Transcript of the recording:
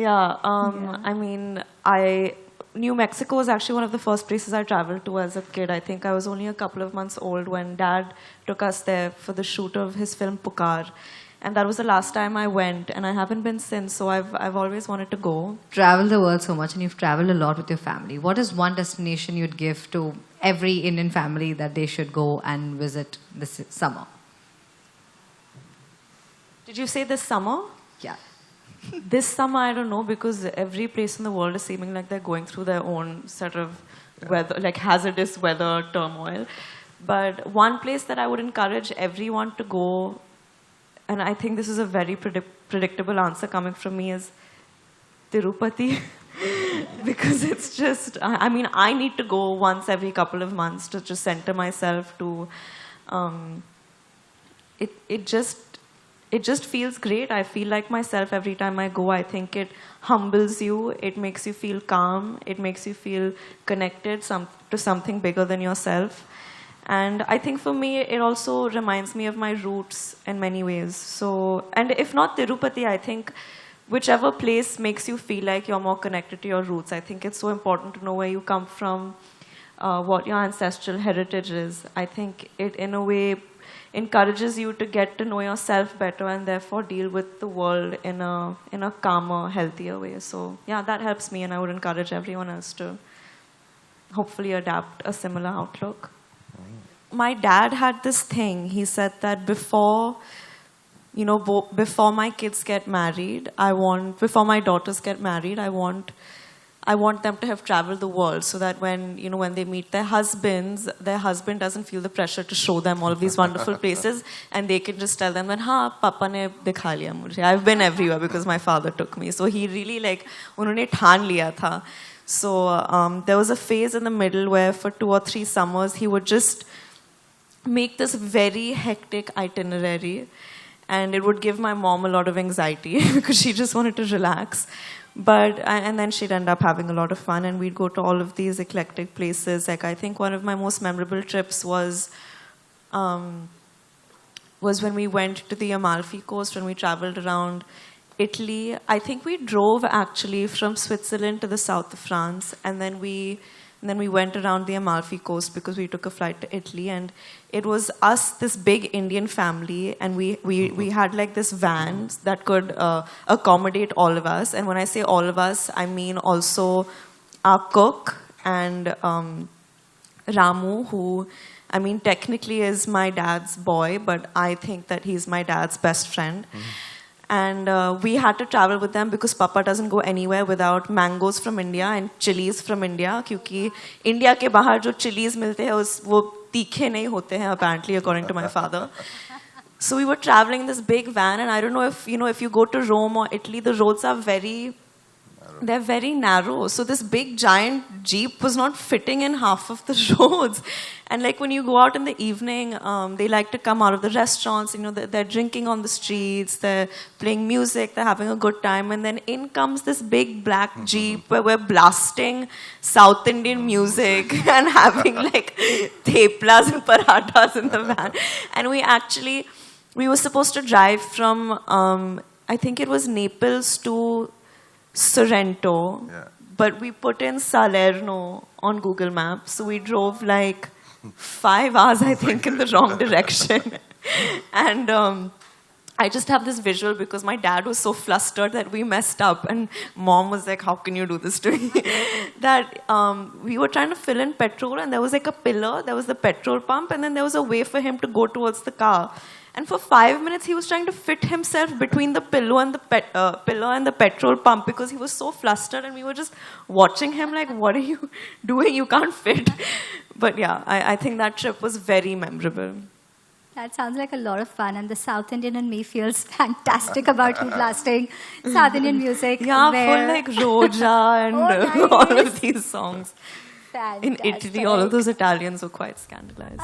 Yeah, I mean, New Mexico was actually one of the first places I traveled to as a kid. I think I was only a couple of months old when Dad took us there for the shoot of his film Pukar. And that was the last time I went, and I haven't been since, so I've always wanted to go. Travel the world so much, and you've traveled a lot with your family. What is one destination you'd give to every Indian family that they should go and visit this summer? Did you say this summer? Yeah. This summer, I don't know, because every place in the world is seeming like they're going through their own sort of weather, like hazardous weather turmoil. But one place that I would encourage everyone to go, and I think this is a very predictable answer coming from me, is Tirupati. Because it's just, I mean, I need to go once every couple of months to just center myself to, it just feels great. I feel like myself every time I go. I think it humbles you. It makes you feel calm. It makes you feel connected to something bigger than yourself. And I think for me, it also reminds me of my roots in many ways. So, and if not Tirupati, I think whichever place makes you feel like you're more connected to your roots. I think it's so important to know where you come from, what your ancestral heritage is. I think it, in a way, encourages you to get to know yourself better and therefore deal with the world in a calmer, healthier way. So yeah, that helps me, and I would encourage everyone else to hopefully adapt a similar outlook. My dad had this thing. He said that before my kids get married, before my daughters get married, I want them to have traveled the world, so that when they meet their husband doesn't feel the pressure to show them all of these wonderful places, and they can just tell them that, "Ha, Papa ne dikha liya mujhe. I've been everywhere because my father took me." So he really unhone ठान लिया था. So there was a phase in the middle where for 2 or 3 summers he would just make this very hectic itinerary, and it would give my mom a lot of anxiety because she just wanted to relax. And then she'd end up having a lot of fun, and we'd go to all of these eclectic places. Like, I think one of my most memorable trips was when we went to the Amalfi Coast, when we traveled around Italy. I think we drove actually from Switzerland to the south of France, and then we went around the Amalfi Coast because we took a flight to Italy. And it was us, this big Indian family, and we had like this van that could accommodate all of us. And when I say all of us, I mean also our cook and Ramu, who, I mean, technically is my dad's boy, but I think that he's my dad's best friend. And we had to travel with them because Papa doesn't go anywhere without mangoes from India and chilies from India. क्योंकि India के बाहर जो chilies मिलते हैं वो तीखे नहीं होते हैं, apparently, according to my father. So we were traveling in this big van, and I don't know if you go to Rome or Italy, the roads are they're very narrow. So this big giant jeep was not fitting in half of the roads. And like when you go out in the evening, they like to come out of the restaurants, they're drinking on the streets, they're playing music, they're having a good time. And then in comes this big black jeep where we're blasting South Indian music and having like theplas and parathas in the van. And we were supposed to drive from, I think it was Naples to Sorrento, but we put in Salerno on Google Maps, so we drove like 5 hours, I think, in the wrong direction. And I just have this visual because my dad was so flustered that we messed up, and mom was like, "How can you do this to me?" That we were trying to fill in petrol, and there was like a pillar, there was the petrol pump, and then there was a way for him to go towards the car. And for 5 minutes, he was trying to fit himself between the pillar and the petrol pump because he was so flustered, and we were just watching him like, "What are you doing? You can't fit." But yeah, I think that trip was very memorable. That sounds like a lot of fun, and the South Indian in me feels fantastic about you blasting South Indian music. Yeah, full like Roja and nice. all of these songs. Fantastic. In Italy, all of those Italians were quite scandalized.